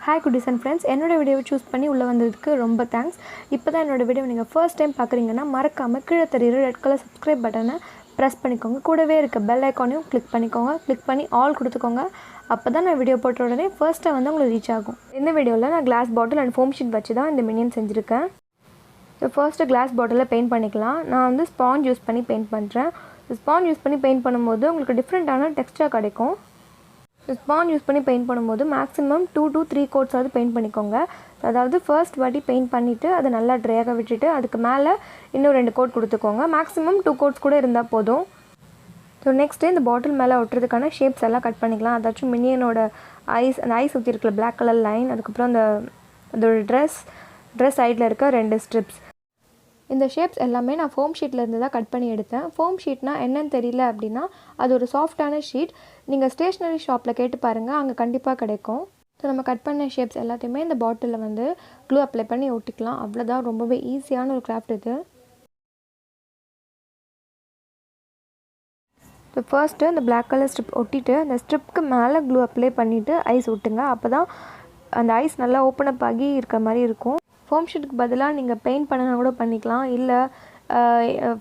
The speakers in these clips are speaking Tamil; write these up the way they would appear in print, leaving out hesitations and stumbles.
Hi goodies and friends, என்னோட வீடியோவை சூஸ் பண்ணி உள்ள வந்ததுக்கு ரொம்ப தேங்க்ஸ். இப்போதான் என்னோட வீடியோவை நீங்கள் ஃபர்ஸ்ட் டைம் பார்க்குறீங்கன்னா மறக்காமல் கீழே தெரியுற ரெட் கலர் சப்ஸ்கிரைப் பட்டனை ப்ரெஸ் பண்ணிக்கோங்க. கூடவே இருக்க பெல் ஐக்கானையும் கிளிக் பண்ணிக்கோங்க. கிளிக் பண்ணி ஆல் கொடுத்துக்கோங்க. அப்போ தான் நான் வீடியோ போட்ட உடனே ஃபர்ஸ்ட்டாக வந்து உங்களுக்கு ரீச் ஆகும். இந்த வீடியோவில் நான் glass bottle and foam sheet வச்சு தான் இந்த மினியன் செஞ்சுருக்கேன். ஸோ ஃபர்ஸ்ட்டு கிளாஸ் பாட்டிலில் பெயிண்ட் பண்ணிக்கலாம். நான் வந்து ஸ்பாஞ்ச் யூஸ் பண்ணி பெயிண்ட் பண்ணுறேன். ஸ்பாஞ்ச் யூஸ் பண்ணி பெயிண்ட் பண்ணும்போது உங்களுக்கு டிஃப்ரெண்ட்டான டெக்ஸ்சர் கிடைக்கும். ஸ்பாஞ்ச் யூஸ் பண்ணி பெயிண்ட் பண்ணும்போது மேக்ஸிமம் 2 to 3 கோட்ஸாவது பெயிண்ட் பண்ணிக்கோங்க. அதாவது ஃபர்ஸ்ட் வாட்டி பெயிண்ட் பண்ணிவிட்டு அதை நல்லா ட்ரையாக விட்டுட்டு அதுக்கு மேலே இன்னும் 2 கோட் கொடுத்துக்கோங்க. மேக்ஸிமம் 2 கோட்ஸ் கூட இருந்தால் போதும். ஸோ நெக்ஸ்ட்டு இந்த பாட்டில் மேலே ஒட்டுறதுக்கான ஷேப்ஸ் எல்லாம் கட் பண்ணிக்கலாம். அதாச்சும் மினியனோட ஐஸ், அந்த ஐஸ் ஊற்றி இருக்கிற பிளாக் கலர் லைன், அதுக்கப்புறம் அதோட ட்ரெஸ் சைடில் இருக்க 2 ஸ்ட்ரிப்ஸ். இந்த ஷேப்ஸ் எல்லாமே நான் ஃபோம் ஷீட்லேருந்து தான் கட் பண்ணி எடுத்தேன். ஃபோம் ஷீட்னால் என்னன்னு தெரியல அப்படின்னா அது ஒரு சாஃப்டான ஷீட். நீங்கள் ஸ்டேஷ்னரி ஷாப்பில் கேட்டு பாருங்கள், அங்கே கண்டிப்பாக கிடைக்கும். ஸோ நம்ம கட் பண்ண ஷேப்ஸ் எல்லாத்தையுமே இந்த பாட்டிலில் வந்து க்ளூ அப்ளை பண்ணி ஒட்டிக்கலாம். அவ்வளோதான், ரொம்பவே ஈஸியான ஒரு கிராஃப்ட் இது. ஸோ ஃபர்ஸ்ட்டு அந்த பிளாக் கலர் ஸ்ட்ரிப் ஒட்டிட்டு அந்த ஸ்ட்ரிப்க்கு மேலே க்ளூ அப்ளை பண்ணிவிட்டு ஐஸ் ஒட்டுங்க. அப்போ தான் அந்த ஐஸ் நல்லா ஓப்பன் அப் ஆகி இருக்கிற மாதிரி இருக்கும். ஃபோம் ஷீட்டுக்கு பதிலாக நீங்கள் பெயிண்ட் பண்ணனா கூட பண்ணிக்கலாம். இல்லை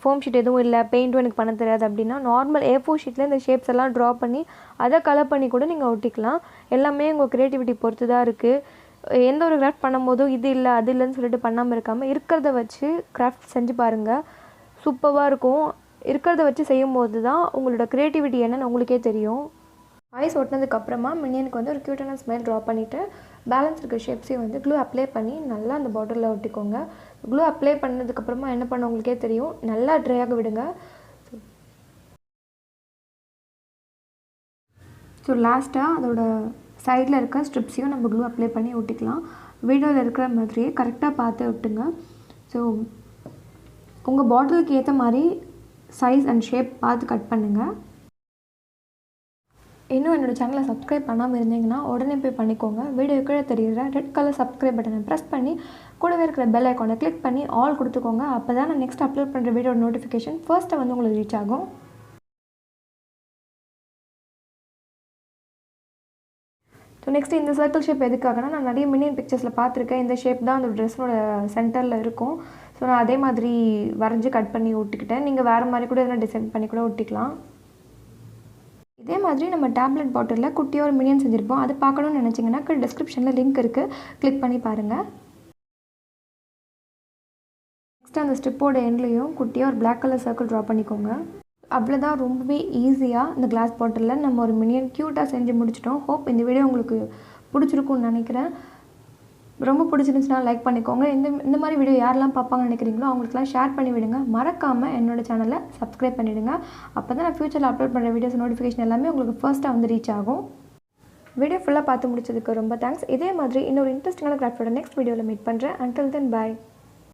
ஃபோம் ஷீட் எதுவும் இல்லை, பெயிண்ட்டும் எனக்கு பண்ண தெரியாது அப்படின்னா நார்மல் A4 ஷீட்டில் இந்த ஷேப்ஸ் எல்லாம் ட்ரா பண்ணி அதை கலர் பண்ணி கூட நீங்கள் ஒட்டிக்கலாம். எல்லாமே உங்கள் க்ரியேட்டிவிட்டி பொறுத்து தான் இருக்குது. எந்த ஒரு கிராஃப்ட் பண்ணும்போதும் இது இல்லை அது இல்லைன்னு சொல்லிட்டு பண்ணாமல் இருக்காமல் இருக்கிறத வச்சு கிராஃப்ட் செஞ்சு பாருங்கள். சூப்பராக இருக்கும். இருக்கிறத வச்சு செய்யும்போது தான் உங்களோட க்ரியேட்டிவிட்டி என்னன்னு உங்களுக்கே தெரியும். ஐஸ் ஒட்டினதுக்கப்புறமா மினியனுக்கு வந்து ஒரு க்யூட்டான ஸ்மைல் ட்ரா பண்ணிவிட்டு பேலன்ஸ் இருக்க ஷேப்ஸையும் வந்து க்ளூ அப்ளை பண்ணி நல்லா அந்த பாட்டிலில் ஒட்டிக்கோங்க. க்ளூ அப்ளை பண்ணதுக்கப்புறமா என்ன பண்ண உங்களுக்கே தெரியும், நல்லா ட்ரையாக விடுங்க. ஸோ லாஸ்ட்டாக அதோட சைடில் இருக்க ஸ்ட்ரிப்ஸையும் நம்ம க்ளூ அப்ளை பண்ணி ஒட்டிக்கலாம். வீடியோவில் இருக்கிற மாதிரியே கரெக்டாக பார்த்து ஒட்டுங்க. ஸோ உங்கள் பாட்டிலுக்கு ஏற்ற மாதிரி சைஸ் அண்ட் ஷேப் பார்த்து கட் பண்ணுங்கள். இன்னும் என்னோடய சேனலை சப்ஸ்கிரைப் பண்ணாமல் இருந்தீங்கன்னா உடனே போய் பண்ணிக்கோங்க. வீடியோ கீழே தெரியுற ரெட் கலர் சப்ஸ்கிரைப் பட்டனை ப்ரெஸ் பண்ணி கூடவே இருக்கிற பெல் ஐக்கானை கிளிக் பண்ணி ஆல் கொடுத்துக்கோங்க. அப்போ தான் நான் நெக்ஸ்ட் அப்லோட் பண்ணுற வீடியோட நோட்டிஃபிகேஷன் ஃபர்ஸ்ட்டை வந்து உங்களுக்கு ரீச் ஆகும். ஸோ நெக்ஸ்ட்டு இந்த சர்க்கிள் ஷேப் எதுக்காகனா, நான் நிறைய மினியன் பிக்சர்ஸில் பார்த்துருக்கேன். இந்த ஷேப் தான் அந்த ட்ரெஸ்ஸோட சென்டரில் இருக்கும். ஸோ நான் அதே மாதிரி வரைஞ்சி கட் பண்ணி ஒட்டிக்கிட்டேன். நீங்கள் வேறு மாதிரி கூட எதனா டிசைன் பண்ணி கூட ஒட்டிக்கலாம். இதே மாதிரி நம்ம டேப்லெட் பாட்டிலில் குட்டியாக ஒரு மினியன் செஞ்சுருப்போம். அது பார்க்கணுன்னு நினச்சிங்கன்னா டிஸ்கிரிப்ஷனில் லிங்க் இருக்குது, கிளிக் பண்ணி பாருங்கள். நெக்ஸ்ட்டு அந்த ஸ்ட்ரிப்போட எண்ட்லேயும் குட்டியாக ஒரு பிளாக் கலர் சர்க்கிள் ட்ரா பண்ணிக்கோங்க. அவ்வளோதான், ரொம்பவே ஈஸியாக இந்த கிளாஸ் பாட்டிலில் நம்ம ஒரு மினியன் க்யூட்டாக செஞ்சு முடிச்சிட்டோம். ஹோப் இந்த வீடியோ உங்களுக்கு பிடிச்சிருக்குன்னு நினைக்கிறேன். ரொம்ப பிடிச்சிருந்துச்சுன்னா லைக் பண்ணிக்கோங்க. இந்த மாதிரி வீடியோ யாரெல்லாம் பார்ப்பாங்கன்னு நினைக்கிறீங்களோ அவங்களுக்குலாம் ஷேர் பண்ணி விடுங்க. மறக்காமல் என்னோடய சேனலை சப்ஸ்கிரைப் பண்ணிவிடுங்க. அப்போ தான் நான் ஃப்யூச்சரில் அப்லோட் பண்ணுற வீடியோஸ் நோட்டிஃபிகேஷன் எல்லாமே உங்களுக்கு ஃபர்ஸ்ட்டாக வந்து ரீச் ஆகும். வீடியோ ஃபுல்லாக பார்த்து முடிச்சதுக்கு ரொம்ப தேங்க்ஸ். இதே மாதிரி இன்னொரு இன்ட்ரெஸ்டிங்கான கிராஃப்டோட நெக்ஸ்ட் வீடியோவில் மீட் பண்ணுறேன். அன்டில் தென் பாய்.